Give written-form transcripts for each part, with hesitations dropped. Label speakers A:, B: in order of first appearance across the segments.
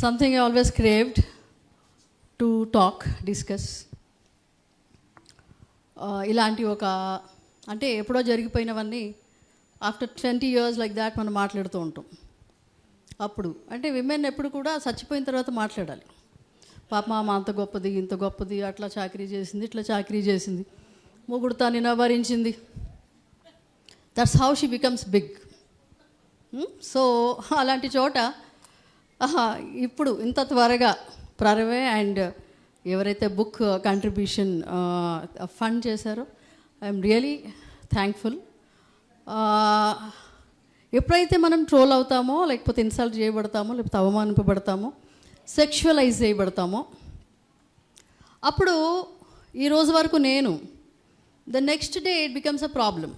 A: something I always craved to talk, discuss. ఇలాంటి ఒక అంటే ఎప్పుడో జరిగిపోయినవన్నీ ఆఫ్టర్ 20 years లైక్ దాట్ మనం మాట్లాడుతూ ఉంటాం. అప్పుడు అంటే విమెన్ ఎప్పుడు కూడా చచ్చిపోయిన తర్వాత మాట్లాడాలి. పాప మా అంత గొప్పది, ఇంత గొప్పది, అట్లా చాకరీ చేసింది, ఇట్లా చాకరీ చేసింది, మొగుడు తనని భరించింది. That's how she becomes big. So అలాంటి చోట ఇప్పుడు ఇంత త్వరగా ప్రరవే అండ్ ఎవరైతే బుక్ కంట్రిబ్యూషన్ ఫండ్ చేశారో ఐఎమ్ రియలీ థ్యాంక్ఫుల్. ఎప్పుడైతే మనం ట్రోల్ అవుతామో, లేకపోతే ఇన్సల్ట్ చేయబడతామో, లేకపోతే అవమానింపబడతామో, సెక్షువలైజ్ చేయబడతామో, అప్పుడు ఈ రోజు వరకు నేను the next day it becomes a problem.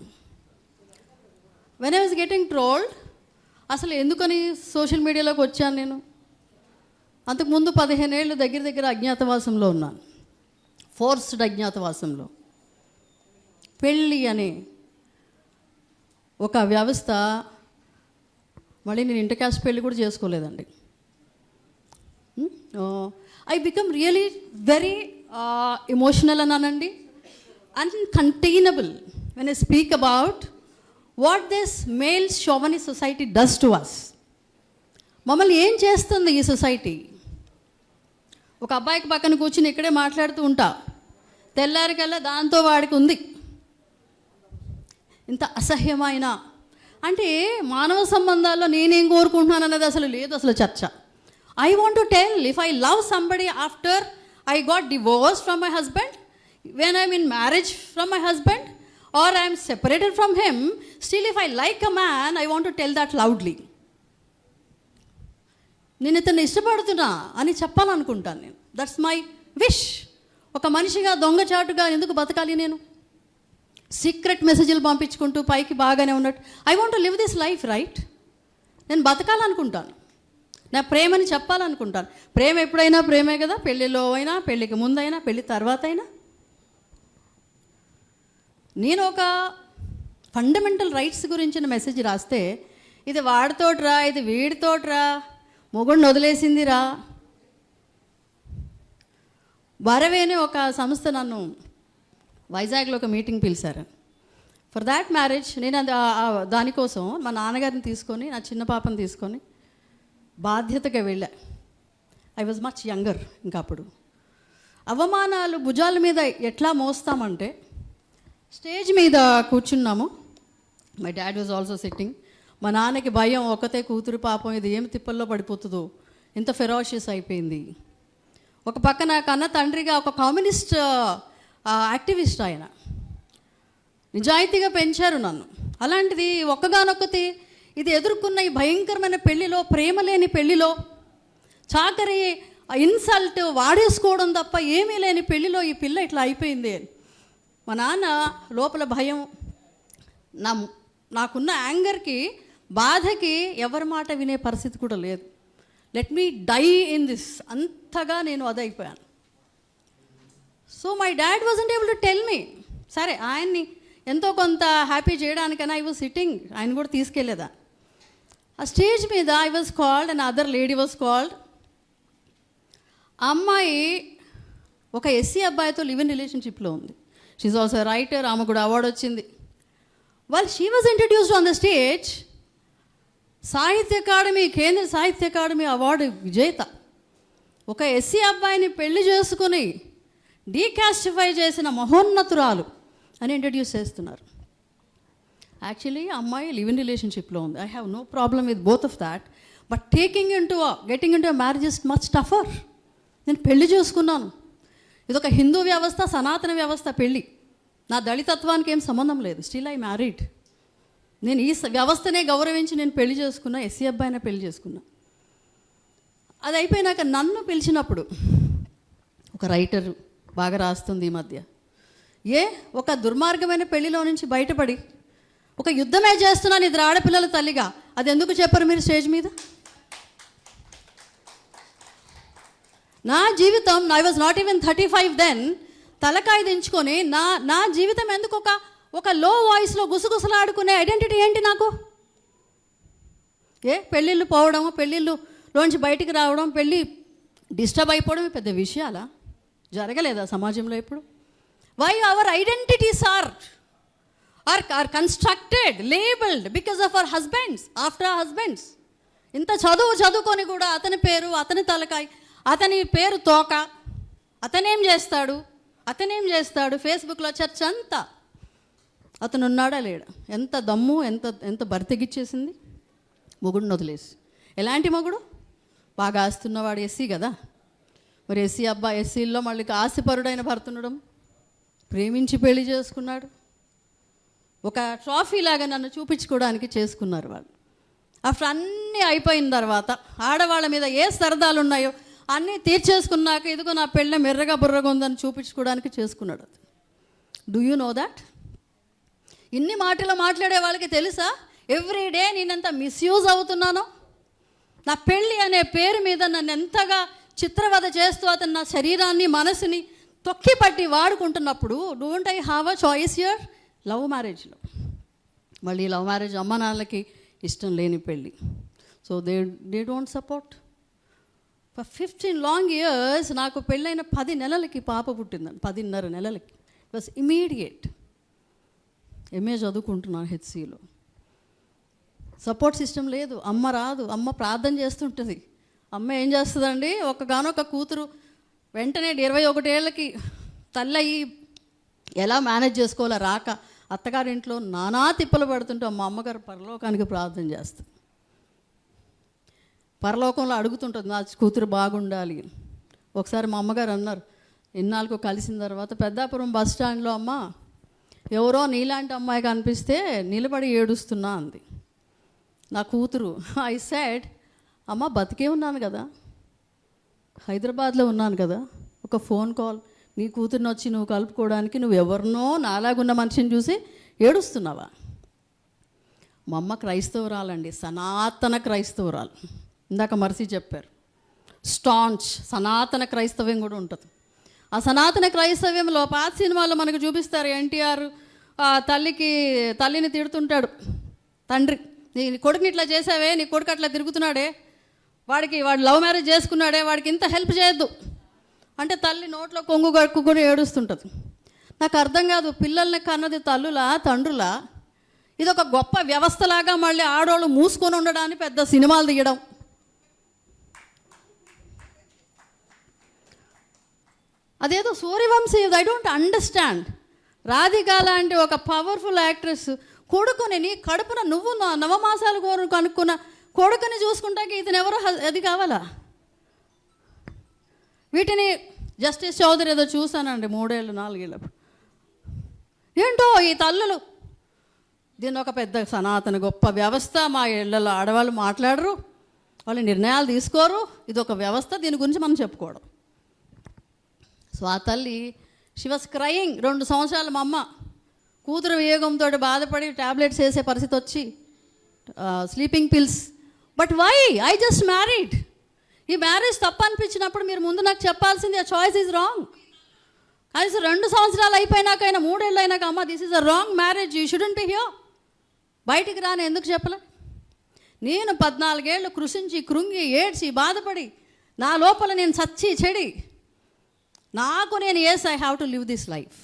A: When I was getting trolled, అసలు ఎందుకని సోషల్ మీడియాలోకి వచ్చాను నేను? అంతకుముందు 15 ఏళ్ళు దగ్గర అజ్ఞాతవాసంలో ఉన్నాను, ఫోర్స్డ్ అజ్ఞాతవాసంలో. పెళ్ళి అనే ఒక వ్యవస్థ, మళ్ళీ నేను ఇంటర్ క్యాస్ట్ పెళ్ళి కూడా చేసుకోలేదండి. I become really very emotional అన్నానండి, uncontainable when I speak about what this male chauvinist society does to us. మమ్మల్ని ఏం చేస్తుంది ఈ సొసైటీ? ఒక అబ్బాయికి పక్కన కూర్చుని ఇక్కడే మాట్లాడుతూ ఉంటా, తెల్లారికల్లా దాంతో వాడికి ఉంది. ఇంత అసహ్యమైన అంటే మానవ సంబంధాల్లో నేనేం కోరుకుంటున్నాను అన్నది అసలు లేదు, అసలు చర్చ. I want to tell, if I love somebody after I got divorce from my husband, when I'm in marriage from my husband, or I am separated from him, still if I like a man, I want to tell that loudly. నేను ఇతన్ని ఇష్టపడుతున్నా అని చెప్పాలనుకుంటాను నేను. That's my wish. ఒక మనిషిగా దొంగచాటుగా ఎందుకు బతకాలి నేను? సీక్రెట్ మెసేజ్లు పంపించుకుంటూ పైకి బాగానే ఉన్నట్టు I want to live this life, right? నేను బతకాలనుకుంటాను, నా ప్రేమని చెప్పాలనుకుంటాను. ప్రేమ ఎప్పుడైనా ప్రేమే కదా, పెళ్ళిలో అయినా, పెళ్ళికి ముందైనా, పెళ్ళి తర్వాత అయినా. నేను ఒక ఫండమెంటల్ రైట్స్ గురించిన మెసేజ్ రాస్తే ఇది వాడితోట్రా, ఇది వీడితోట్రా, మొగుడిని వదిలేసిందిరా. వరవేనే ఒక సంస్థ నన్ను వైజాగ్లో ఒక మీటింగ్ పిలిచారు. ఫర్ దాట్ మ్యారేజ్ నేను దానికోసం మా నాన్నగారిని తీసుకొని, నా చిన్న పాపని తీసుకొని బాధ్యతగా వెళ్ళా. I was much younger. ఇంకా అప్పుడు అవమానాలు భుజాల మీద ఎట్లా మోస్తామంటే, స్టేజ్ మీద కూర్చున్నాము, my dad was also sitting. మా నాన్నకి భయం, ఒక్కతే కూతురు, పాపం ఇది ఏమి తిప్పల్లో పడిపోతుందో, ఇంత ఫెరాషియస్ అయిపోయింది. ఒక పక్కన కన్న తండ్రిగా ఒక కమ్యూనిస్ట్ యాక్టివిస్ట్, ఆయన నిజాయితీగా పెంచారు నన్ను. అలాంటిది ఒక్కగానొక్కతి ఇది ఎదుర్కొన్న ఈ భయంకరమైన పెళ్లిలో, ప్రేమ లేని పెళ్లిలో, చాకరి ఇన్సల్ట్ వాడేసుకోవడం తప్ప ఏమీ లేని పెళ్లిలో ఈ పిల్ల ఇట్లా అయిపోయింది. మా నాన్న లోపల భయం, నాకున్న యాంగర్కి, బాధకి ఎవరి మాట వినే పరిస్థితి కూడా లేదు. Let me die in this, అంతగా నేను అదైపోయాను. So my dad wasn't able to tell me. సరే, ఆయన్ని ఎంతో కొంత హ్యాపీ చేయడానికైనా ఐ వాజ్ సిట్టింగ్, ఆయన కూడా తీసుకెళ్ళేదా. ఆ స్టేజ్ మీద I was called and other lady was called. ఆ అమ్మాయి ఒక ఎస్సీ అబ్బాయితో లివ్ ఇన్ రిలేషన్షిప్లో ఉంది. షీ ఈజ్ ఆల్సో రైటర్, ఆమె కూడా అవార్డు వచ్చింది. Well, she was introduced on the stage. సాహిత్య అకాడమీ, కేంద్ర సాహిత్య అకాడమీ అవార్డు విజేత ఒక ఎస్సీ అబ్బాయిని పెళ్లి చేసుకుని డీకాస్టిఫై చేసిన మహోన్నతురాలు అని ఇంట్రడ్యూస్ చేస్తున్నారు. యాక్చువల్లీ అమ్మాయి లివ్ ఇన్ రిలేషన్షిప్లో ఉంది. I have no problem with both of that, but getting into marriage is much tougher. నేను పెళ్లి చేసుకున్నాను. ఇదొక హిందూ వ్యవస్థ, సనాతన వ్యవస్థ. పెళ్ళి నా దళితత్వానికి ఏం సంబంధం లేదు. Still I married. నేను ఈ వ్యవస్థనే గౌరవించి నేను పెళ్లి చేసుకున్నా, ఎస్సీ అబ్బాయినే పెళ్లి చేసుకున్నా. అది అయిపోయినాక నన్ను పిలిచినప్పుడు, ఒక రైటర్ బాగా రాస్తుంది ఈ మధ్య, ఒక దుర్మార్గమైన పెళ్లిలో నుంచి బయటపడి ఒక యుద్ధమే చేస్తున్నాను ఇద్దరు ఆడపిల్లల తల్లిగా, అది ఎందుకు చెప్పరు మీరు స్టేజ్ మీద? నా జీవితం, I was not even 35 then, తలకాయ దించుకొని నా జీవితం ఎందుకు ఒక లో వాయిస్లో గుసగుసలాడుకునే ఐడెంటిటీ ఏంటి నాకు? పెళ్ళిళ్ళు పోవడము, పెళ్ళిళ్ళులో లోంచి బయటికి రావడం, పెళ్ళి డిస్టర్బ్ అయిపోవడం పెద్ద విషయాలా? జరగలేదా సమాజంలో ఇప్పుడు? Why our identities are constructed, labelled because of our husbands, after our husbands. ఇంత చదువుకొని కూడా అతని పేరు, అతని తలకాయ, అతని పేరు తోక, అతనేం చేస్తాడు ఫేస్బుక్లో చర్చ అంతా. అతను ఉన్నాడా లేడా? ఎంత దమ్ము, ఎంత బరితెగిచ్చేసింది మొగుడిని వదిలేసి. ఎలాంటి మొగుడు? బాగా ఆస్తున్నవాడు, ఎస్సీ కదా. మరి ఎస్సీల్లో మళ్ళీ ఆస్తిపరుడైన భర్తుండడం, ప్రేమించి పెళ్లి చేసుకున్నాడు. ఒక ట్రాఫీ లాగా నన్ను చూపించుకోవడానికి చేసుకున్నారు వాళ్ళు. ఆఫ్టర్ అన్నీ అయిపోయిన తర్వాత ఆడవాళ్ళ మీద ఏ సరదాలు ఉన్నాయో అన్నీ తీర్చేసుకున్నాక ఇదిగో నా పెళ్ళ మెర్రగా బుర్రగా ఉందని చూపించుకోవడానికి చేసుకున్నాడు. అది డూ యూ నో దాట్? ఇన్ని మాటలు మాట్లాడే వాళ్ళకి తెలుసా ఎవ్రీడే నేనంత మిస్యూజ్ అవుతున్నానో? నా పెళ్ళి అనే పేరు మీద నన్ను ఎంతగా చిత్రవద చేస్తూ అతను నా శరీరాన్ని, మనసుని తొక్కి పట్టి వాడుకుంటున్నప్పుడు, don't I have a choice here? Love మ్యారేజ్లో మళ్ళీ లవ్ మ్యారేజ్ అమ్మ నాన్నలకి ఇష్టం లేని పెళ్ళి. So they don't support. For 15 long years నాకు పెళ్ళైన 10 నెలలకి పాప పుట్టిందండి, 10.5 నెలలకి. It was immediate. ఎంఏ చదువుకుంటున్నాను హెచ్సిలో. సపోర్ట్ సిస్టమ్ లేదు, అమ్మ రాదు. అమ్మ ప్రార్థన చేస్తుంటుంది. అమ్మ ఏం చేస్తుందండి, ఒకగానొక కూతురు వెంటనే 21 ఏళ్ళకి తల్లయి ఎలా మేనేజ్ చేసుకోవాలో రాక అత్తగారింట్లో నానా తిప్పలు పడుతుంటే మా అమ్మగారు పరలోకానికి ప్రార్థన చేస్తుంది. పరలోకంలో అడుగుతుంటుంది నా కూతురు బాగుండాలి. ఒకసారి మా అమ్మగారు అన్నారు, ఇన్నాళ్ళకు కలిసిన తర్వాత, పెద్దాపురం బస్ స్టాండ్లో అమ్మ ఎవరో నీలాంటి అమ్మాయి కనిపిస్తే నిలబడి ఏడుస్తున్నా అంది నా కూతురు. ఐ సెడ్, అమ్మ బతికే ఉన్నాను కదా, హైదరాబాద్లో ఉన్నాను కదా, ఒక ఫోన్ కాల్ నీ కూతుర్ని వచ్చి నువ్వు కలుపుకోవడానికి నువ్వు ఎవరినో నాలాగున్న మనిషిని చూసి ఏడుస్తున్నావా? మా అమ్మ క్రైస్తవురాలండి, సనాతన క్రైస్తవురాలు. ఇందాక మర్సి చెప్పారు, స్టాంచ్ సనాతన క్రైస్తవ్యం కూడా ఉంటుంది. ఆ సనాతన క్రైస్తవ్యంలో పాత సినిమాల్లో మనకు చూపిస్తారు, ఎన్టీఆర్ తల్లిని తిడుతుంటాడు తండ్రి, నీ కొడుకుని ఇట్లా చేసావే, నీ కొడుకు అట్లా తిరుగుతున్నాడే, వాడు లవ్ మ్యారేజ్ చేసుకున్నాడే, వాడికి ఇంత హెల్ప్ చేయొద్దు అంటే తల్లి నోట్లో కొంగు కట్టుకుని ఏడుస్తుంటుంది. నాకు అర్థం కాదు, పిల్లల్ని కన్నది తల్లులా తండ్రులా? ఇది ఒక గొప్ప వ్యవస్థలాగా మళ్ళీ ఆడవాళ్ళు మూసుకొని ఉండడానికి పెద్ద సినిమాలు తీయడం. అదేదో Suryavanshi, I don't understand. Radhika లాంటి ఒక పవర్ఫుల్ యాక్ట్రెస్ కొడుకుని, నీ కడుపున నువ్వు నవమాసాలు కనుక్కున్న కొడుకుని చూసుకుంటాకి ఇతను ఎవరో అది కావాలా? వీటిని జస్టిస్ చౌదరి ఏదో చూశానండి 3 ఏళ్ళు 4 ఏళ్ళు. ఏంటో ఈ తల్లులు, దీన్ని ఒక పెద్ద సనాతన గొప్ప వ్యవస్థ, మా ఇళ్లలో ఆడవాళ్ళు మాట్లాడరు, వాళ్ళు నిర్ణయాలు తీసుకోరు, ఇది ఒక వ్యవస్థ, దీని గురించి మనం చెప్పుకోవడం. సో ఆ తల్లి షీ వాస్ క్రయింగ్. 2 సంవత్సరాలు మా అమ్మ కూతురు వియోగంతో బాధపడి ట్యాబ్లెట్స్ వేసే పరిస్థితి వచ్చి, sleeping pills. But why? I just married. ఈ మ్యారేజ్ తప్పు అనిపించినప్పుడు మీరు ముందు నాకు చెప్పాల్సింది, ఆ చాయిస్ ఈజ్ రాంగ్. కనీసం 2 సంవత్సరాలు అయిపోయినాకైనా 3 ఏళ్ళు అయినాక, అమ్మ this is a wrong marriage, you shouldn't be here, బయటికి రాని ఎందుకు చెప్పలే? నేను 14 ఏళ్ళు కృషించి కృంగి ఏడ్చి బాధపడి నా లోపల నేను చచ్చి చెడి నాకు నేను I have to live this life.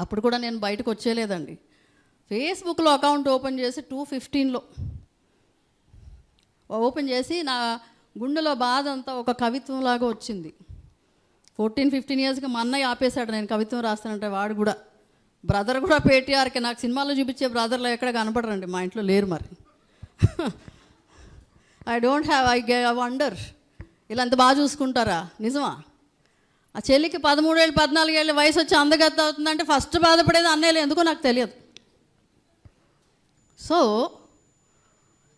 A: అప్పుడు కూడా నేను బయటకు వచ్చేలేదండి. ఫేస్బుక్లో అకౌంట్ ఓపెన్ చేసి 2015లో ఓపెన్ చేసి నా గుండెలో బాధ అంతా ఒక కవిత్వంలాగా వచ్చింది. 14-15 ఇయర్స్కి మా అన్నయ్య ఆపేశాడు నేను కవిత్వం రాస్తానంటే. వాడు కూడా బ్రదర్ కూడా పేటీఆర్కి, నాకు సినిమాలో చూపించే బ్రదర్లో ఎక్కడ కనపడరండి, మా ఇంట్లో లేరు. మరి ఐ వండర్, ఇలా అంత బాగా చూసుకుంటారా? నిజమా? ఆ చెల్లికి 13 ఏళ్ళు 14 ఏళ్ళ వయసు వచ్చి అందగత్త అవుతుందంటే ఫస్ట్ బాధపడేది అన్నయ్యలు, ఎందుకో నాకు తెలియదు. సో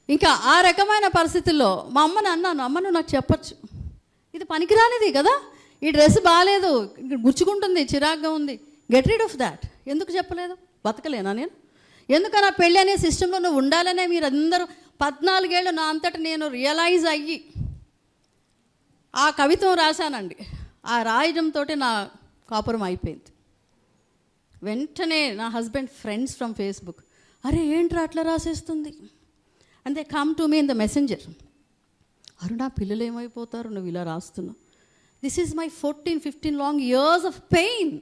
A: ఇంకా ఆ రకమైన పరిస్థితుల్లో మా అమ్మని అన్నాను, అమ్మ నువ్వు నాకు చెప్పచ్చు, ఇది పనికిరానిది కదా, ఈ డ్రెస్ బాగాలేదు, గుచ్చుకుంటుంది, చిరాగ్గా ఉంది, గెట్ రీడ్ ఆఫ్ దాట్. ఎందుకు చెప్పలేదు? బతకలేనా నేను? ఎందుకన్నా పెళ్ళి అనే సిస్టంలో నువ్వు ఉండాలనే మీరు అందరూ 14 ఏళ్ళు నా అంతటా నేను రియలైజ్ అయ్యి ఆ కవిత్వం రాశానండి. ఆ రాయడంతో నా కాపురం అయిపోయింది. వెంటనే నా హస్బెండ్ ఫ్రెండ్స్ ఫ్రమ్ ఫేస్బుక్, అరే ఏంట్రా అట్లా రాసేస్తుంది, and they come to me in the messenger. Aruna పిల్లలు ఏమైపోతారు నువ్వు ఇలా రాస్తున్నావు. This is my 14-15 long years of pain.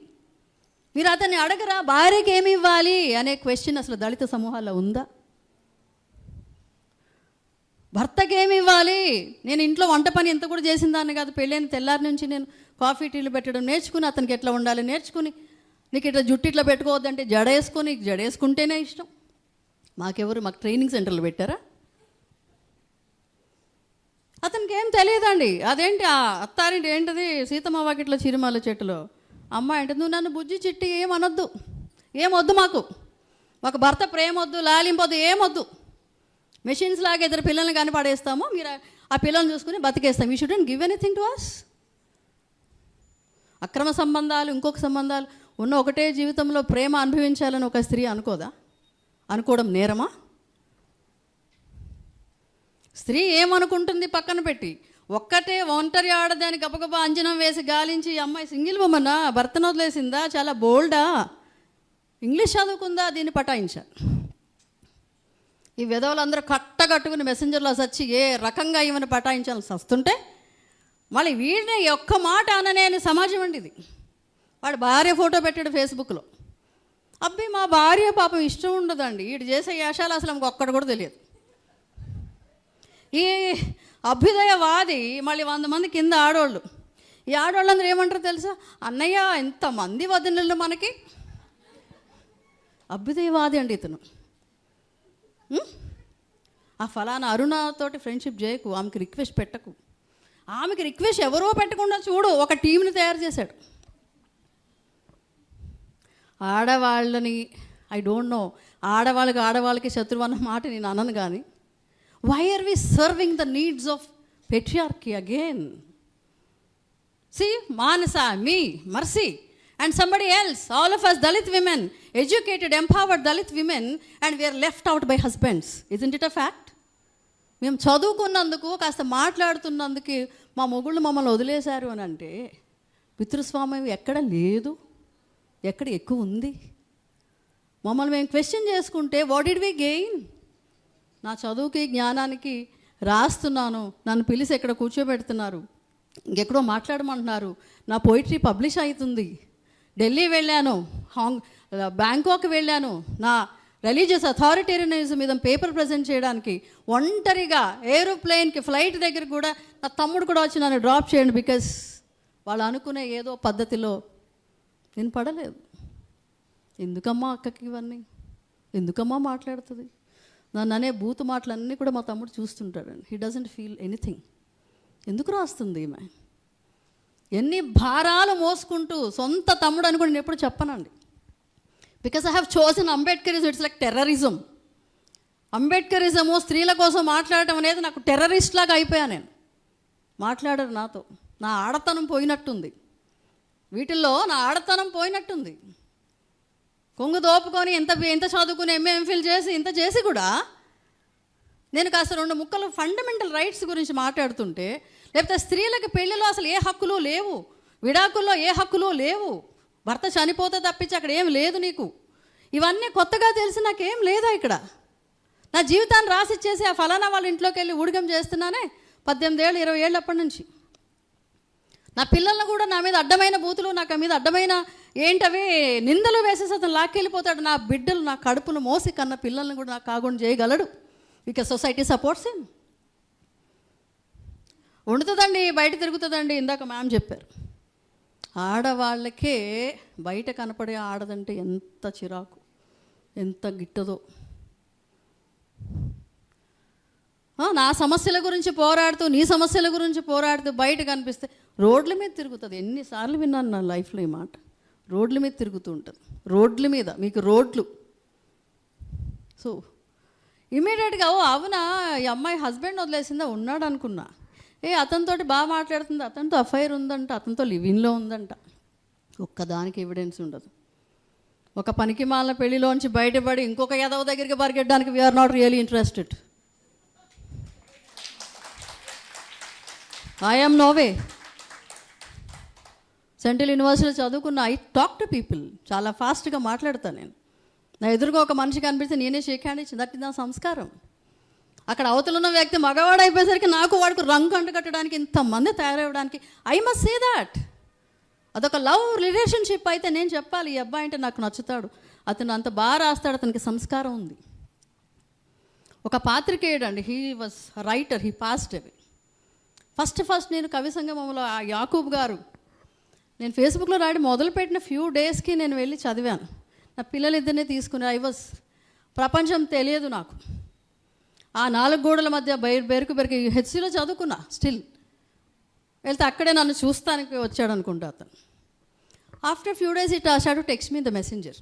A: మీరు అతన్ని అడగరా భార్యకి ఏమి ఇవ్వాలి అనే క్వశ్చన్ అసలు దళిత సమూహాల్లో ఉందా? భర్తకి ఏమి ఇవ్వాలి? నేను ఇంట్లో వంట పని ఎంత కూడా చేసిన దాన్ని కాదు, పెళ్ళైన తెల్లారి నుంచి నేను కాఫీ టీలు పెట్టడం నేర్చుకుని, అతనికి ఎట్లా ఉండాలి నేర్చుకుని, నీకు ఇట్లా జుట్టు ఇట్లా పెట్టుకోవద్దంటే జడేసుకొని, జడేసుకుంటేనే ఇష్టం. మాకు ట్రైనింగ్ సెంటర్లు పెట్టారా? అతనికి ఏం తెలియదండి. అదేంటి ఆ అత్తారింటి ఏంటిది సీతమ్మ వాకిట్లో చిరుమల చెట్టులో అమ్మాయి అంటే, నువ్వు నన్ను బుజ్జి చిట్టి ఏమనొద్దు, ఏమొద్దు, మాకు భర్త ప్రేమ వద్దు, లాలింపొద్దు, ఏమొద్దు. మెషిన్స్ లాగా ఇద్దరు పిల్లల్ని కనపడేస్తాము, మీరు ఆ పిల్లల్ని చూసుకుని బతికేస్తాం. You shouldn't give anything to us. అక్రమ సంబంధాలు, ఇంకొక సంబంధాలు ఉన్న ఒకటే జీవితంలో ప్రేమ అనుభవించాలని ఒక స్త్రీ అనుకోదా? అనుకోవడం నేరమా? స్త్రీ ఏమనుకుంటుంది పక్కన పెట్టి, ఒక్కటే ఒంటరి ఆడదాని గబగబా అంజనం వేసి గాలించి అమ్మాయి సింగిల్ ఉమన్నా, భర్తను వదిలేసిందా, చాలా బోల్డా, ఇంగ్లీష్ చదువుకుందా, దీన్ని పటాయించారు. ఈ విధవలందరూ కట్టగట్టుకుని మెసెంజర్లో వచ్చి ఏ రకంగా ఈమెను పటాయించాలని వస్తుంటే, మళ్ళీ వీడిని ఒక్క మాట అననేని సమాజం అండి ఇది. వాడు భార్య ఫోటో పెట్టాడు ఫేస్బుక్లో. అబ్బి మా భార్య పాపం ఇష్టం ఉండదండి, వీడు చేసే యాశాలు అసలు మాకు ఒక్కడు కూడా తెలియదు. ఈ అభ్యుదయవాది మళ్ళీ 100 మంది కింద ఆడవాళ్ళు. ఈ ఆడవాళ్ళందరూ ఏమంటారు తెలుసా? అన్నయ్య ఎంతమంది వదినలు మనకి. అభ్యుదయవాది అండి ఇతను. ఆ ఫలానా అరుణతోటి ఫ్రెండ్షిప్ చేయకు, ఆమెకి రిక్వెస్ట్ పెట్టకు. ఆమెకి రిక్వెస్ట్ ఎవరో పెట్టకుండా చూడు, ఒక టీంని తయారు చేశాడు. ఆడవాళ్ళని ఐ డోంట్ నో, ఆడవాళ్ళకి శత్రువు అన్న మాట నేను అనను, కానీ why are we serving the needs of patriarchy again? See, Manasa, me, Mercy, and somebody else, all of us Dalit women, educated, empowered Dalit women, and we are left out by husbands. Isn't it a fact? మేము చదువుకున్నందుకు, కాస్త మాట్లాడుతున్నందుకు మా మొగుళ్ళు మమ్మల్ని వదిలేశారు అని అంటే, పితృస్వామ్యం ఎక్కడ లేదు, ఎక్కడ ఎక్కువ ఉంది? మమ్మల్ని మేము క్వశ్చన్ చేసుకుంటే వాట్ డిడ్ వి గెయిన్? నా చదువుకి జ్ఞానానికి రాస్తున్నాను, నన్ను పిలిచి ఎక్కడ కూర్చోబెడుతున్నారు, ఇంకెక్కడో మాట్లాడమంటున్నారు, నా పోయిటరీ పబ్లిష్ అవుతుంది, ఢిల్లీ వెళ్ళాను, బ్యాంకాక్ వెళ్ళాను, నా రిలీజియస్ అథారిటేరియనిజం మీద పేపర్ ప్రజెంట్ చేయడానికి ఒంటరిగా ఏరోప్లేన్కి ఫ్లైట్ దగ్గర కూడా నా తమ్ముడు కూడా వచ్చి నన్ను డ్రాప్ చేయండి, బికాస్ వాళ్ళు అనుకునే ఏదో పద్ధతిలో నేను పడలేదు. ఎందుకమ్మా అక్కకి ఇవన్నీ, ఎందుకమ్మా మాట్లాడుతుంది? నన్ను అనే బూతు మాటలన్నీ కూడా మా తమ్ముడు చూస్తుంటాడండి. He doesn't feel anything. ఎందుకు రాస్తుంది ఈమె? ఎన్ని భారాలు మోసుకుంటూ సొంత తమ్ముడు అని కూడా నేను ఎప్పుడు చెప్పనండి. Because I have chosen Ambedkarism. It's like terrorism. Ambedkarism, స్త్రీల కోసం మాట్లాడటం అనేది నాకు టెర్రరిస్ట్ లాగా అయిపోయా నేను. మాట్లాడరు నాతో. నా ఆడతనం పోయినట్టుంది, వీటిల్లో నా ఆడతనం పోయినట్టుంది. కొంగు దోపుకొని ఎంత చదువుకుని ఎంఏ చేసి ఇంత చేసి కూడా నేను కాస్త 2 ముక్కలు ఫండమెంటల్ రైట్స్ గురించి మాట్లాడుతుంటే, లేకపోతే స్త్రీలకు పెళ్లిలో అసలు ఏ హక్కులు లేవు, విడాకుల్లో ఏ హక్కులు లేవు, భర్త చనిపోతే తప్పించి అక్కడ ఏం లేదు నీకు, ఇవన్నీ కొత్తగా తెలిసి నాకేం లేదా ఇక్కడ. నా జీవితాన్ని రాసిచ్చేసి ఆ ఫలానా వాళ్ళ ఇంట్లోకి వెళ్ళి ఊడిగం చేస్తున్నానే 18 ఏళ్ళు 20 ఏళ్ళు అప్పటి నుంచి. నా పిల్లలను కూడా నా మీద అడ్డమైన బూతులు, నాకు మీద అడ్డమైన ఏంటవి నిందలు వేసేసి అతను లాక్కెళ్ళిపోతాడు. నా బిడ్డలు, నా కడుపును మోసి కన్న పిల్లల్ని కూడా నాకు కాకుండా చేయగలడు, బికాజ్ సొసైటీ సపోర్ట్స్ హిమ్. వండుతుందండి, బయట తిరుగుతుందండి. ఇందాక మ్యామ్ చెప్పారు, ఆడవాళ్ళకే బయట కనపడే ఆడదంటే ఎంత చిరాకు, ఎంత గిట్టదో. నా సమస్యల గురించి పోరాడుతూ, నీ సమస్యల గురించి పోరాడుతూ బయట కనిపిస్తే రోడ్ల మీద తిరుగుతుంది. ఎన్నిసార్లు విన్నాను నా లైఫ్లో ఈ మాట. రోడ్ల మీద తిరుగుతూ ఉంటుంది, రోడ్ల మీద మీకు రోడ్లు. సో ఇమీడియట్గా అవునా ఈ అమ్మాయి హస్బెండ్ వదిలేసిందా, ఉన్నాడు అనుకున్నా. అతనితోటి బాగా మాట్లాడుతుంది, అతనితో అఫైర్ ఉందంట, అతనితో లివింగ్లో ఉందంట. ఒక్కదానికి ఎవిడెన్స్ ఉండదు. ఒక పనికి మాలిన పెళ్లిలోంచి బయటపడి ఇంకొక యాదవ్ దగ్గరికి పరిగెట్టడానికి we're not really interested. I am no way. Central యూనివర్సిటీలో చదువుకున్న, ఐ టాక్ టు పీపుల్, చాలా ఫాస్ట్గా మాట్లాడతాను నేను. నా ఎదురుగా ఒక మనిషి కనిపిస్తే నేనే షేక్ హ్యాండ్ ఇచ్చి, దట్ నా సంస్కారం. అక్కడ అవతల ఉన్న వ్యక్తి మగవాడు అయిపోయేసరికి నాకు వాడికి రంగు అంటగట్టడానికి ఇంతమంది తయారవడానికి ఐ మస్ట్ సే దాట్. అదొక లవ్ రిలేషన్షిప్ అయితే నేను చెప్పాలి, ఈ అబ్బాయి అంటే నాకు నచ్చుతాడు, అతను అంత బాగా రాస్తాడు, అతనికి సంస్కారం ఉంది. ఒక పాత్రికేయుడు అండి, he was writer, he passed away. First నేను కవి సంగమంలో ఆ యాకూబ్ గారు, నేను ఫేస్బుక్లో రాయడం మొదలుపెట్టిన ఫ్యూ డేస్కి నేను వెళ్ళి చదివాను. నా పిల్లలిద్దరినీ తీసుకుని ప్రపంచం తెలియదు నాకు. ఆ 4 గోడల మధ్య బెరుకు హెచ్సిలో చదువుకున్నా. స్టిల్ వెళ్తే అక్కడే నన్ను చూస్తానికి వచ్చాడు అనుకుంటా అతను. After few days it start to text me the messenger.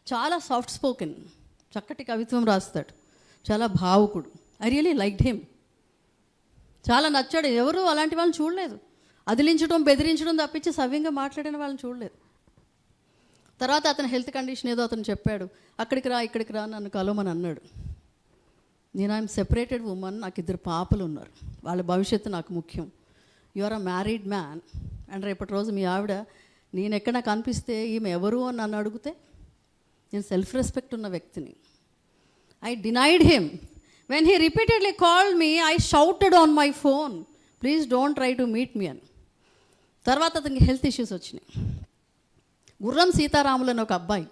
A: చాలా సాఫ్ట్ స్పోకెన్, చక్కటి కవిత్వం రాస్తాడు, చాలా భావుకుడు. ఐ రియలీ లైక్డ్ హిమ్, చాలా నచ్చాడు. ఎవరు అలాంటి వాళ్ళని చూడలేదు, అదిలించడం బెదిరించడం తప్పించి సవ్యంగా మాట్లాడిన వాళ్ళని చూడలేదు. తర్వాత అతని హెల్త్ కండిషన్ ఏదో అతను చెప్పాడు, అక్కడికి రా ఇక్కడికి రా నన్ను కలవమని అన్నాడు. నేను ఐఎమ్ సెపరేటెడ్ ఉమెన్, నాకు 2 పాపలు ఉన్నారు, వాళ్ళ భవిష్యత్తు నాకు ముఖ్యం. You are a married man and రేపటి రోజు మీ ఆవిడ నేను ఎక్కడ నాకు అనిపిస్తే ఈమె ఎవరు అని నన్ను అడిగితే, నేను సెల్ఫ్ రెస్పెక్ట్ ఉన్న వ్యక్తిని. I denied him. When he repeatedly called me, I shouted on my phone, please don't try to meet me అని. తర్వాత అతనికి హెల్త్ ఇష్యూస్ వచ్చినాయి. గుర్రం సీతారాములు అని ఒక అబ్బాయి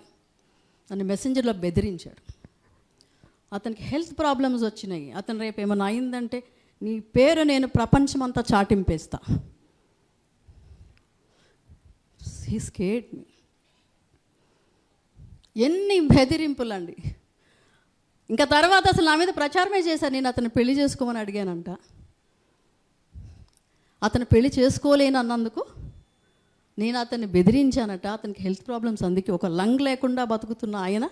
A: నన్ను మెసెంజర్లో బెదిరించాడు. అతనికి హెల్త్ ప్రాబ్లమ్స్ వచ్చినాయి. అతను రేపు ఏమైనా అయిందంటే నీ పేరు నేను ప్రపంచమంతా చాటింపేస్తా. హీ స్కేర్డ్ మీ. ఎన్ని బెదిరింపులండి. ఇంకా తర్వాత అసలు నా మీద ప్రచారమే చేశాను. నేను అతను పెళ్లి చేసుకోమని అడిగానంట. అతను పెళ్లి చేసుకోలేనన్నందుకు నేను అతన్ని బెదిరించానట. అతనికి హెల్త్ ప్రాబ్లమ్స్, అందుకే ఒక లంగ్ లేకుండా బతుకుతున్న ఆయన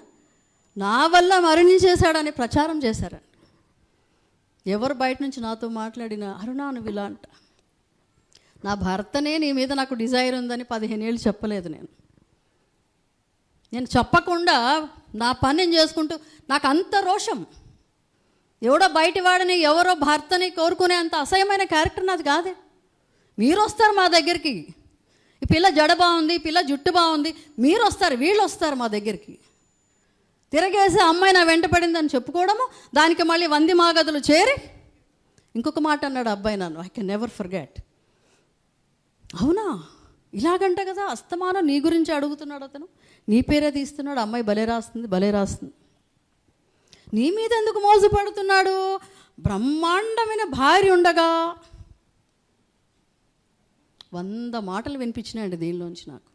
A: నా వల్ల మరణించేశాడని ప్రచారం చేశారండి. ఎవరు బయట నుంచి నాతో మాట్లాడినా, అరుణా నువ్వు ఇలా అంట. నా భర్తనే నీ మీద నాకు డిజైర్ ఉందని 15 ఏళ్ళు చెప్పలేదు. నేను చెప్పకుండా నా పని నేను చేసుకుంటూ, నాకు అంత రోషం. ఎవడో బయటి వాడిని ఎవరో భర్తని కోరుకునే అంత అసహ్యమైన క్యారెక్టర్ నాది కాదే. మీరు వస్తారు మా దగ్గరికి, ఈ పిల్ల జడ బాగుంది, ఈ పిల్ల జుట్టు బాగుంది, మీరు వస్తారు, వీళ్ళు వస్తారు మా దగ్గరికి. తిరగేసి అమ్మాయి నా వెంట పడిందని చెప్పుకోవడము, దానికి మళ్ళీ 100 మాగదులు చేరి ఇంకొక మాట అన్నాడు అబ్బాయి నన్ను, ఐ కెన్ నెవర్ ఫర్గెట్. అవునా ఇలాగంట కదా, అస్తమానం నీ గురించి అడుగుతున్నాడు అతను, నీ పేరే తీస్తున్నాడు, అమ్మాయి భలే రాస్తుంది. నీ మీద ఎందుకు మోసపడుతున్నాడు? బ్రహ్మాండమైన భార్య ఉండగా 100 మాటలు వినిపించినాయండి దీనిలోంచి నాకు.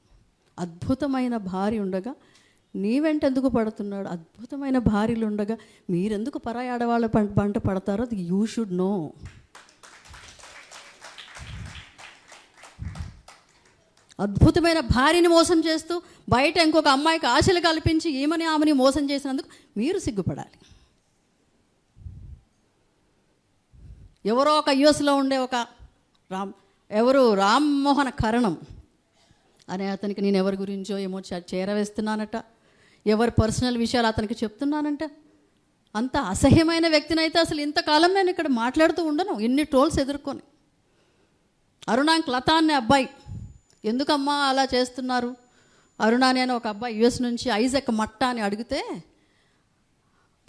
A: అద్భుతమైన భార్య ఉండగా నీ వెంట ఎందుకు పడుతున్నాడు? అద్భుతమైన భార్యలు ఉండగా మీరెందుకు పరాయి ఆడవాళ్ళ పంట పడతారో అది యూ షుడ్ నో. అద్భుతమైన భార్యని మోసం చేస్తూ బయట ఇంకొక అమ్మాయికి ఆశలు కల్పించి ఆమెని మోసం చేసినందుకు మీరు సిగ్గుపడాలి. ఎవరో ఒక యుఎస్లో ఉండే ఒక రామ్మోహన కరణం అనే అతనికి నేను ఎవరి గురించో ఏమో చేరవేస్తున్నానట, ఎవరి పర్సనల్ విషయాలు అతనికి చెప్తున్నానంట. అంత అసహ్యమైన వ్యక్తినైతే అసలు ఇంతకాలం నేను ఇక్కడ మాట్లాడుతూ ఉండను, ఇన్ని ట్రోల్స్ ఎదుర్కొని. అరుణాంక్ లతా అనే అబ్బాయి, ఎందుకమ్మా అలా చేస్తున్నారు? అరుణాని అని ఒక అబ్బాయి యుఎస్ నుంచి ఐజక్ మట్టా అని అడిగితే,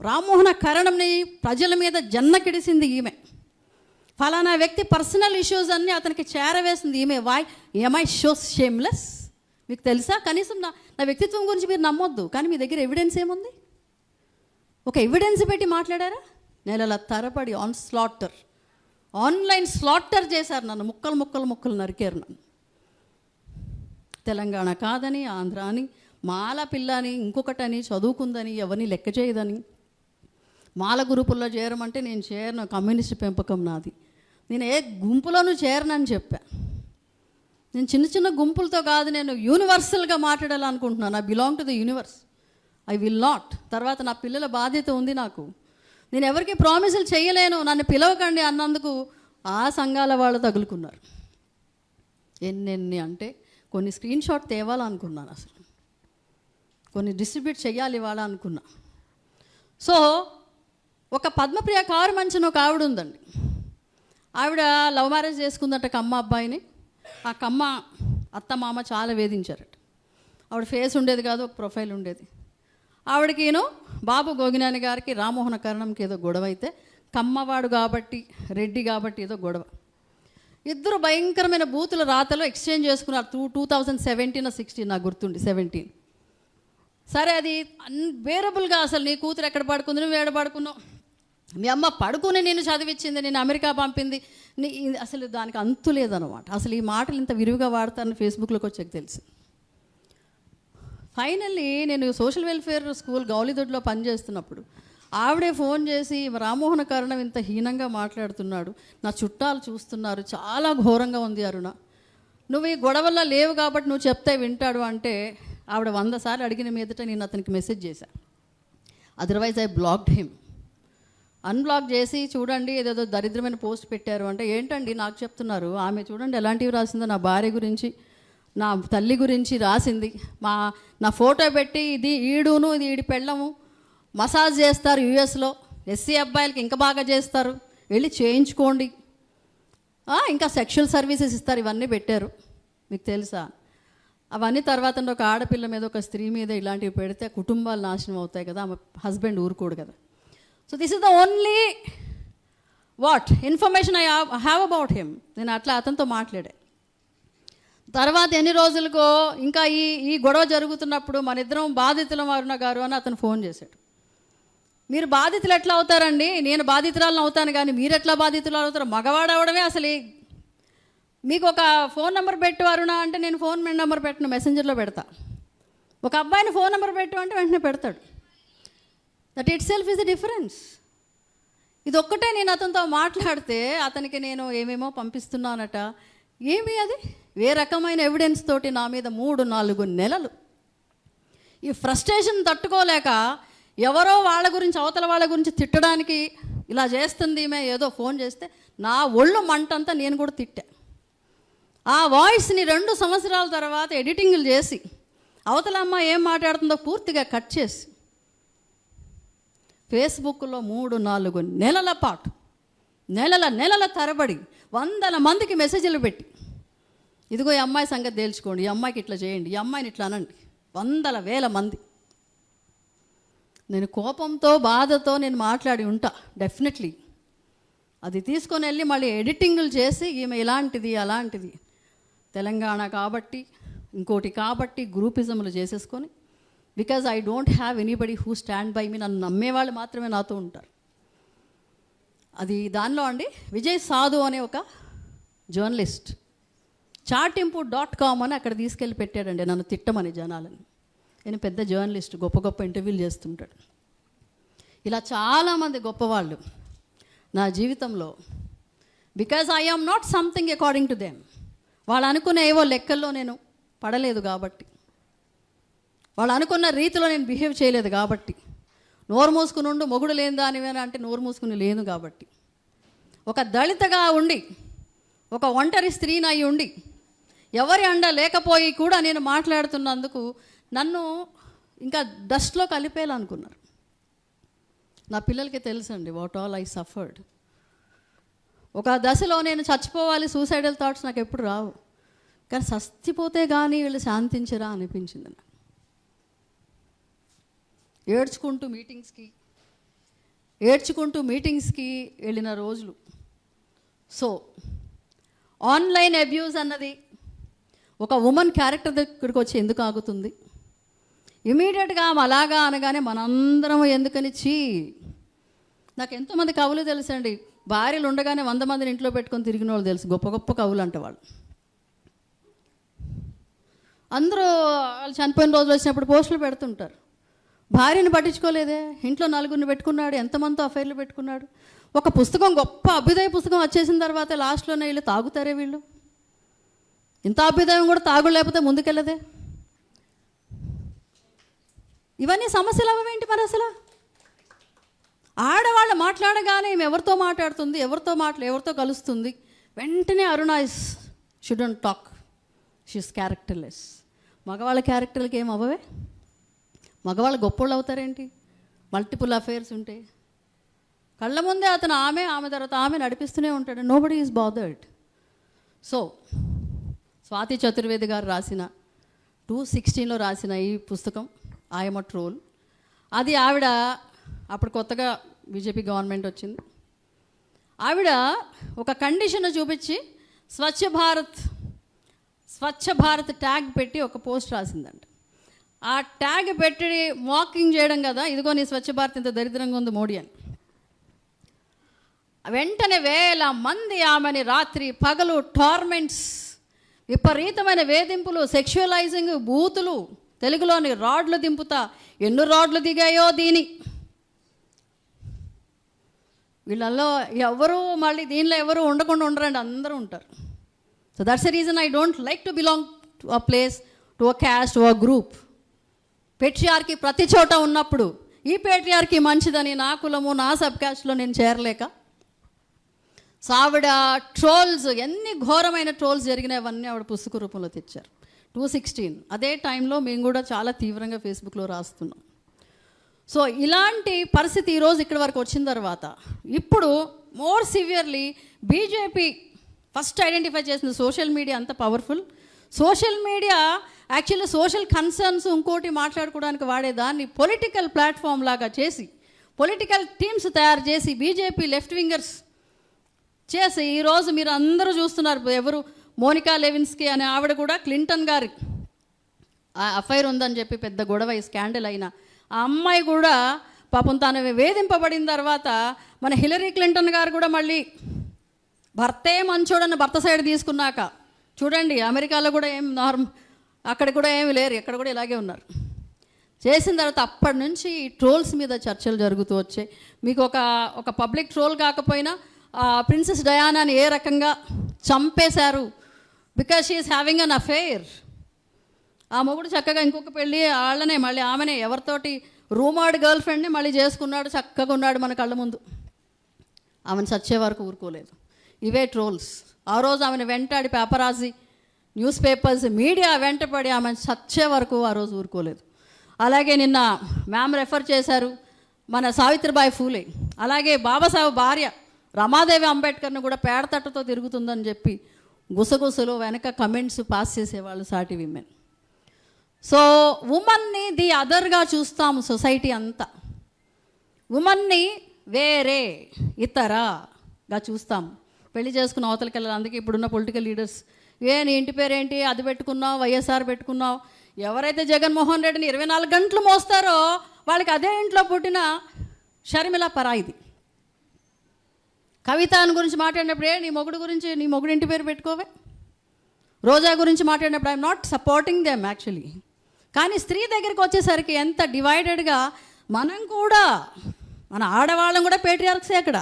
A: రామ్మోహన కరణంని ప్రజల మీద జన్నకిడిసింది ఈమె. ఫలానా వ్యక్తి పర్సనల్ ఇష్యూస్ అన్నీ అతనికి చేరవేసింది ఈమె. I show shameless? మీకు తెలుసా? కనీసం నా వ్యక్తిత్వం గురించి మీరు నమ్మొద్దు, కానీ మీ దగ్గర ఎవిడెన్స్ ఏముంది? ఒక ఎవిడెన్స్ పెట్టి మాట్లాడారా? నెలల తరబడి ఆన్లైన్ స్లాటర్ చేశారు నన్ను, ముక్కలు నరికారు నన్ను. తెలంగాణ కాదని, ఆంధ్ర అని, మాల పిల్ల అని, ఇంకొకటని, చదువుకుందని, ఎవరిని లెక్క చేయదని, మాల గ్రూపుల్లో చేరమంటే నేను చేరను, కమ్యూనిస్ట్ పెంపకం నాది, నేను ఏ గుంపులోనూ చేరనని చెప్పా. నేను చిన్న గుంపులతో కాదు, నేను యూనివర్సల్గా మాట్లాడాలనుకుంటున్నాను. I belong to the universe, I will not. తర్వాత నా పిల్లల బాధ్యత ఉంది నాకు, నేను ఎవరికి ప్రామిసులు చేయలేను. నన్ను పిలవకండి అన్నందుకు ఆ సంఘాల వాళ్ళు తగులుకున్నారు. ఎన్నెన్ని అంటే కొన్ని స్క్రీన్ షాట్ తేవాలనుకున్నాను, అసలు కొన్ని డిస్ట్రిబ్యూట్ చేయాలి ఇవాళ అనుకున్నా. సో ఒక పద్మప్రియ కారు మంచిన ఒక ఆవిడ ఉందండి. ఆవిడ లవ్ మ్యారేజ్ చేసుకుందట కమ్మ అబ్బాయిని. ఆ కమ్మ అత్త మామ చాలా వేధించారట. ఆవిడ ఫేస్ ఉండేది కాదు, ఒక ప్రొఫైల్ ఉండేది. ఆవిడకిను బాబు గోగినాని గారికి రామ్మోహన కరణంకి ఏదో గొడవ అయితే కమ్మవాడు కాబట్టి రెడ్డి కాబట్టి ఏదో గొడవ. ఇద్దరు భయంకరమైన బూతుల రాతలో ఎక్స్చేంజ్ చేసుకున్నారు. 2017-16 నాకు గుర్తుండి 17. సరే, అది అన్బేరబుల్గా అసలు నీ కూతురు ఎక్కడ పడుకుంది, నువ్వు ఎక్కడ పడుకున్నావు, మీ అమ్మ పడుకుని నేను చదివించింది, నేను అమెరికా పంపింది, అసలు దానికి అంతు లేదనమాట. అసలు ఈ మాటలు ఇంత విరివిగా వాడతానని ఫేస్బుక్లోకి వచ్చాక తెలిసి ఫైనల్లీ నేను సోషల్ వెల్ఫేర్ స్కూల్ గౌలిదొడ్లో పనిచేస్తున్నప్పుడు ఆవిడే ఫోన్ చేసి, రామ్మోహన కరణం ఇంత హీనంగా మాట్లాడుతున్నాడు, నా చుట్టాలు చూస్తున్నారు, చాలా ఘోరంగా ఉంది అరుణ, నువ్వు ఈ గొడవల్లో లేవు కాబట్టి నువ్వు చెప్తే వింటాడు అంటే ఆవిడ 100 సార్లు అడిగిన మీదట నేను అతనికి మెసేజ్ చేశాను. Otherwise I blocked him. Unblock చేసి, చూడండి ఏదేదో దరిద్రమైన పోస్ట్ పెట్టారు అంటే, ఏంటండి నాకు చెప్తున్నారు, ఆమె చూడండి ఎలాంటివి రాసిందో, నా భార్య గురించి, నా తల్లి గురించి రాసింది, నా ఫోటో పెట్టి ఇది ఈడును ఇది ఈడి పెళ్ళము మసాజ్ చేస్తారు యూఎస్లో, ఎస్సీ అబ్బాయిలకి ఇంకా బాగా చేస్తారు, వెళ్ళి చేయించుకోండి, ఇంకా సెక్షువల్ సర్వీసెస్ ఇస్తారు, ఇవన్నీ పెట్టారు. మీకు తెలుసా? అవన్నీ తర్వాత ఒక ఆడపిల్ల మీద, ఒక స్త్రీ మీద ఇలాంటివి పెడితే కుటుంబాలు నాశనం అవుతాయి కదా, ఆమె హస్బెండ్ ఊరుకోడు కదా. So this is the only information I have about him. నేను అట్లా అతనితో మాట్లాడా. తర్వాత ఎన్ని రోజులకో ఇంకా ఈ గొడవ జరుగుతున్నప్పుడు మన ఇద్దరం బాధితులం అరుణ గారు అని అతను ఫోన్ చేశాడు. మీరు బాధితులు ఎట్లా అవుతారండి, నేను బాధితురాలను అవుతాను కానీ మీరు ఎట్లా బాధితులు అవుతారు, మగవాడు అవడమే అసలు. మీకు ఒక ఫోన్ నెంబర్ పెట్టు అరుణ అంటే నేను ఫోన్ నెంబర్ పెట్టను, మెసెంజర్లో పెడతా. ఒక అబ్బాయిని ఫోన్ నెంబర్ పెట్టు అంటే వెంటనే పెడతాడు. That it self is the difference. ఇది ఒక్కటే నేను అతనితో మాట్లాడితే అతనికి నేను ఏమేమో పంపిస్తున్నానట. ఏమి అది ఏ రకమైన ఎవిడెన్స్ తోటి నా మీద 3-4 నెలలు ఈ ఫ్రస్ట్రేషన్ తట్టుకోలేక ఎవరో వాళ్ళ గురించి, అవతల వాళ్ళ గురించి తిట్టడానికి ఇలా చేస్తుంది ఈమె, ఏదో ఫోన్ చేస్తే నా ఒళ్ళు మంటంతా నేను కూడా తిట్టా. ఆ వాయిస్ని 2 సంవత్సరాల తర్వాత ఎడిటింగ్లు చేసి అవతల అమ్మ ఏం మాట్లాడుతుందో పూర్తిగా కట్ చేసి ఫేస్బుక్లో 3-4 నెలల పాటు నెలల తరబడి 100 మందికి మెసేజ్లు పెట్టి, ఇదిగో ఈ అమ్మాయి సంగతి తేల్చుకోండి, ఈ అమ్మాయికి ఇట్లా చేయండి, ఈ అమ్మాయిని ఇట్లా అనండి, 100,000 మంది. నేను కోపంతో బాధతో నేను మాట్లాడి ఉంటా డెఫినెట్లీ. అది తీసుకొని వెళ్ళి మళ్ళీ ఎడిటింగ్లు చేసి ఈమె ఇలాంటిది అలాంటిది, తెలంగాణ కాబట్టి ఇంకోటి కాబట్టి గ్రూపిజంలు చేసేసుకొని, because I don't have anybody who stand by me, నన్ను నమ్మేవాళ్ళు మాత్రమే నాతో ఉంటారు. అది దానిలో అండి విజయ్ సాధు అనే ఒక జర్నలిస్ట్ చాటింపు.com అని అక్కడ తీసుకెళ్ళి పెట్టాడండి నన్ను తిట్టమని జనాలని. నేను పెద్ద జర్నలిస్ట్, గొప్ప ఇంటర్వ్యూలు చేస్తుంటాడు. ఇలా చాలామంది గొప్పవాళ్ళు నా జీవితంలో, because I am not something according to them. వాళ్ళు అనుకునే ఏవో లెక్కల్లో నేను పడలేదు కాబట్టి, వాళ్ళు అనుకున్న రీతిలో నేను బిహేవ్ చేయలేదు కాబట్టి, నోరు మూసుకుని ఉండు మొగుడు లేని దానివేనా అంటే నోరు మూసుకుని లేను కాబట్టి, ఒక దళితగా ఉండి, ఒక ఒంటరి స్త్రీని అయి ఉండి, ఎవరి అండ లేకపోయి కూడా నేను మాట్లాడుతున్నందుకు నన్ను ఇంకా డస్ట్లో కలిపేయాలనుకున్నారు. నా పిల్లలకి తెలుసండి వాట్ ఆల్ ఐ సఫర్డ్. ఒక దశలో నేను చచ్చిపోవాలి, సూసైడల్ థాట్స్ నాకు ఎప్పుడు రావు, కానీ చచ్చిపోతే కానీ వీళ్ళు శాంతించరా అనిపించింది నాకు. ఏడ్చుకుంటూ మీటింగ్స్కి వెళ్ళిన రోజులు. సో ఆన్లైన్ అబ్యూస్ అన్నది ఒక ఉమెన్ క్యారెక్టర్ దగ్గరికి వచ్చి ఎందుకు ఆగుతుంది? ఇమీడియట్గా ఆమె అలాగా అనగానే మనందరం ఎందుకని నాకు ఎంతోమంది కవులు తెలుసండి, భార్యలు ఉండగానే 100 మందిని ఇంట్లో పెట్టుకొని తిరిగిన వాళ్ళు తెలుసు, గొప్ప కవులు అంట వాళ్ళు. అందరూ వాళ్ళు చనిపోయిన రోజులు వచ్చినప్పుడు పోస్టులు పెడుతుంటారు. భార్యను పట్టించుకోలేదే, ఇంట్లో 4గురిని పెట్టుకున్నాడు, ఎంతమందితో అఫైర్లు పెట్టుకున్నాడు. ఒక పుస్తకం, గొప్ప అభ్యుదయ పుస్తకం వచ్చేసిన తర్వాత లాస్ట్లోనే వీళ్ళు తాగుతారే, వీళ్ళు ఇంత అభ్యుదయం కూడా తాగు లేకపోతే ముందుకెళ్ళదే. ఇవన్నీ సమస్యలు అవేంటి మరి? అసలు ఆడవాళ్ళు మాట్లాడగానే ఎవరితో మాట్లాడుతుంది, ఎవరితో కలుస్తుంది, వెంటనే అరుణ షుడెంట్ టాక్, షీస్ క్యారెక్టర్లెస్. మగవాళ్ళ క్యారెక్టర్లకి ఏం అవ్వవే? మగవాళ్ళు గొప్పోళ్ళు అవుతారేంటి? మల్టిపుల్ అఫైర్స్ ఉంటే కళ్ళ ముందే అతను ఆమె తర్వాత ఆమె నడిపిస్తూనే ఉంటాడు. Nobody is bothered. So Swathi Chaturvedi గారు రాసిన 2016లో రాసిన ఈ పుస్తకం ఆయమ ట్రోల్, అది ఆవిడ అప్పుడు కొత్తగా బీజేపీ గవర్నమెంట్ వచ్చింది, ఆవిడ ఒక కండిషన్ చూపించి స్వచ్ఛ భారత్ ట్యాగ్ పెట్టి ఒక పోస్ట్ రాసిందంట. ఆ ట్యాగ్ పెట్టి వాకింగ్ చేయడం కదా, ఇదిగో నీ స్వచ్ఛ భారత్ ఇంత దరిద్రంగా ఉంది మోడీ అని. వెంటనే వేల మంది ఆమెని రాత్రి పగలు టార్మెంట్స్, విపరీతమైన వేధింపులు, సెక్షువలైజింగ్, బూతులు, తెలుగులోని రాడ్లు దింపుతా. ఎన్ని రాడ్లు దిగాయో దీని. వీళ్ళల్లో ఎవరు మళ్ళీ దీనిలో ఎవరు ఉండకుండా ఉండరండి, అందరూ ఉంటారు. So that's the reason I don't like to belong to a place, to a caste, to a group. Patriarchy ప్రతి చోట ఉన్నప్పుడు ఈ పేట్రియార్కీ మంచిదని నా కులము నా సబ్ క్యాస్ట్లో నేను చేరలేక, సో ఆవిడ ట్రోల్స్, ఎన్ని ఘోరమైన ట్రోల్స్ జరిగినాయవన్నీ ఆవిడ పుస్తక రూపంలో తెచ్చారు. 2016 అదే టైంలో మేము కూడా చాలా తీవ్రంగా ఫేస్బుక్లో రాస్తున్నాం. సో ఇలాంటి పరిస్థితి ఈరోజు ఇక్కడి వరకు వచ్చిన తర్వాత ఇప్పుడు more severely BJP first identify చేసిన సోషల్ మీడియా అంత powerful. Social media actually social concerns ఇంకోటి మాట్లాడుకోవడానికి వాడేదాన్ని పొలిటికల్ ప్లాట్ఫామ్ లాగా చేసి, పొలిటికల్ టీమ్స్ తయారు చేసి, బీజేపీ లెఫ్ట్ వింగర్స్ చేసి ఈరోజు మీరు అందరూ చూస్తున్నారు. ఎవరు మోనికా లెవిన్స్కీ అనే ఆవిడ కూడా క్లింటన్ గారి అఫైర్ ఉందని చెప్పి పెద్ద గొడవ, స్కాండల్ అయిన ఆ అమ్మాయి కూడా పాపం తను వేధింపబడిన తర్వాత మన హిలరీ క్లింటన్ గారు కూడా మళ్ళీ భర్తే మంచోడని భర్త సైడ్ తీసుకున్నాక చూడండి, అమెరికాలో కూడా ఏం అక్కడ కూడా ఏమి లేరు, ఎక్కడ కూడా ఇలాగే ఉన్నారు. చేసిన తర్వాత అప్పటి నుంచి ఈ ట్రోల్స్ మీద చర్చలు జరుగుతూ వచ్చాయి. మీకు ఒక పబ్లిక్ ట్రోల్ కాకపోయినా ప్రిన్సెస్ డయానాని ఏ రకంగా చంపేశారు, because she is having an affair. ఆ మొగుడు చక్కగా ఇంకొక పెళ్ళి వాళ్ళనే మళ్ళీ ఆమెనే ఎవరితోటి రూమర్డ్ గర్ల్ ఫ్రెండ్ని మళ్ళీ చేసుకున్నాడు, చక్కగా ఉన్నాడు మన కళ్ళ ముందు. ఆమెను చచ్చే వరకు ఊరుకోలేదు. ఇవే ట్రోల్స్. ఆ రోజు ఆమెను వెంటాడి పేపరాజీ, న్యూస్ పేపర్స్, మీడియా వెంటపడి ఆమెను చచ్చే వరకు ఆ రోజు ఊరుకోలేదు. అలాగే నిన్న మ్యామ్ రెఫర్ చేశారు మన సావిత్రిబాయి ఫూలే, అలాగే బాబాసాహెబ్ భార్య రమాదేవి అంబేద్కర్ని కూడా పేడతట్టతో తిరుగుతుందని చెప్పి గుసగుసలు వెనక కమెంట్స్ పాస్ చేసేవాళ్ళు సాటి విమెన్. సో ఉమెన్ని ది అదర్గా చూస్తాము సొసైటీ అంతా. ఉమెన్ని వేరే ఇతరగా చూస్తాము. పెళ్లి చేసుకున్న అవతలకి వెళ్ళాలి. అందుకే ఇప్పుడున్న పొలిటికల్ లీడర్స్, నీ ఇంటి పేరేంటి, అది పెట్టుకున్నావు, వైఎస్ఆర్ పెట్టుకున్నావు. ఎవరైతే జగన్మోహన్ రెడ్డిని 24 గంటలు మోస్తారో వాళ్ళకి అదే ఇంట్లో పుట్టిన షర్మిల పరాయిది. కవిత గురించి మాట్లాడినప్పుడు నీ మొగుడు గురించి, నీ మొగుడు ఇంటి పేరు పెట్టుకోవే. రోజా గురించి మాట్లాడినప్పుడు I'm not supporting them actually. కానీ స్త్రీ దగ్గరికి వచ్చేసరికి ఎంత డివైడెడ్గా మనం కూడా, మన ఆడవాళ్ళం కూడా పేట్రియార్క్సే అక్కడ.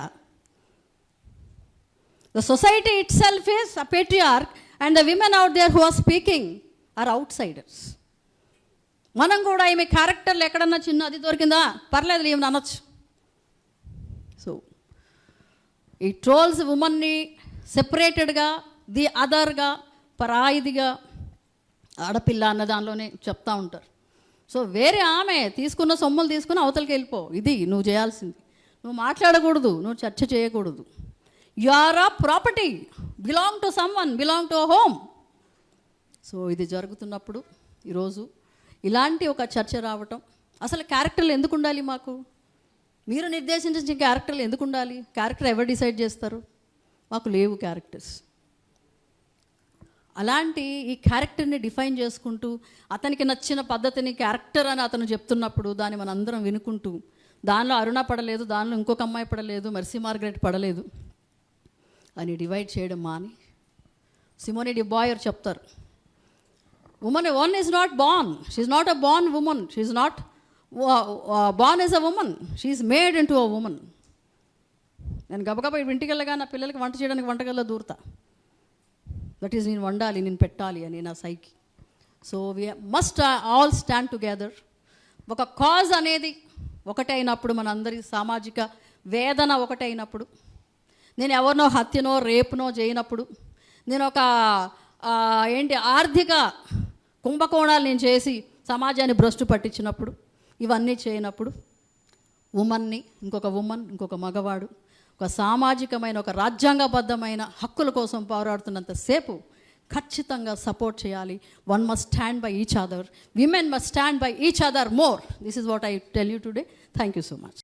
A: The society itself is a patriarch and the women out there who are speaking are outsiders. మనం కూడా ఈమె క్యారెక్టర్లు ఎక్కడన్నా చిన్న అది దొరికిందా పర్లేదు ఈమెను అనొచ్చు. సో ఈ ట్రోల్స్ ఉమెన్ని సెపరేటెడ్గా, ది అదర్గా, పరాయిదిగా, ఆడపిల్ల అన్న దానిలోనే చెప్తూ ఉంటారు. సో వేరే ఆమె తీసుకున్న సొమ్ములు తీసుకుని అవతలకి వెళ్ళిపో, ఇది నువ్వు చేయాల్సింది. నువ్వు మాట్లాడకూడదు, నువ్వు చర్చ చేయకూడదు. You are a property, belong to someone, belong to a home. So ఇది జరుగుతున్నప్పుడు ఈరోజు ఇలాంటి ఒక చర్చ రావటం, అసలు క్యారెక్టర్లు ఎందుకు ఉండాలి మాకు? మీరు నిర్దేశించిన క్యారెక్టర్లు ఎందుకు ఉండాలి? క్యారెక్టర్ ఎవరు డిసైడ్ చేస్తారు? మాకు లేవు క్యారెక్టర్స్. అలాంటి ఈ క్యారెక్టర్ని డిఫైన్ చేసుకుంటూ అతనికి నచ్చిన పద్ధతిని క్యారెక్టర్ అని అతను చెప్తున్నప్పుడు దాన్ని మనం అందరం వినుకుంటూ, దానిలో అరుణ పడలేదు, దానిలో ఇంకొక అమ్మాయి పడలేదు, మెర్సీ మార్గరెట్ పడలేదు అని డివైడ్ చేయడం మాని, సిమోనే డిబాయర్ చెప్తారు, women one is not born, she is not a born women, she is not born is a women, she is made in to a women. నేను గబగబా ఇంటికి వెళ్ళగా నా పిల్లలకి వంట చేయడానికి వంటగల్లో దూరతా. దట్ ఈజ్ నేను వండాలి, నేను పెట్టాలి అని నా సైకి. So we must all stand together. ఒక కాజ్ అనేది ఒకటైనప్పుడు, మనందరి సామాజిక వేదన ఒకటైనప్పుడు, నేను ఎవరినో హత్యనో రేపునో చేయనప్పుడు, నేను ఒక ఆర్థిక కుంభకోణాలు నేను చేసి సమాజాన్ని భ్రష్టు పట్టించినప్పుడు, ఇవన్నీ చేయనప్పుడు, ఉమెన్ని ఇంకొక ఉమెన్, ఇంకొక మగవాడు ఒక సామాజికమైన, ఒక రాజ్యాంగబద్ధమైన హక్కుల కోసం పోరాడుతున్నంతసేపు ఖచ్చితంగా సపోర్ట్ చేయాలి. One must stand by each other, women must stand by each other more. This is what I tell you today. Thank you so much.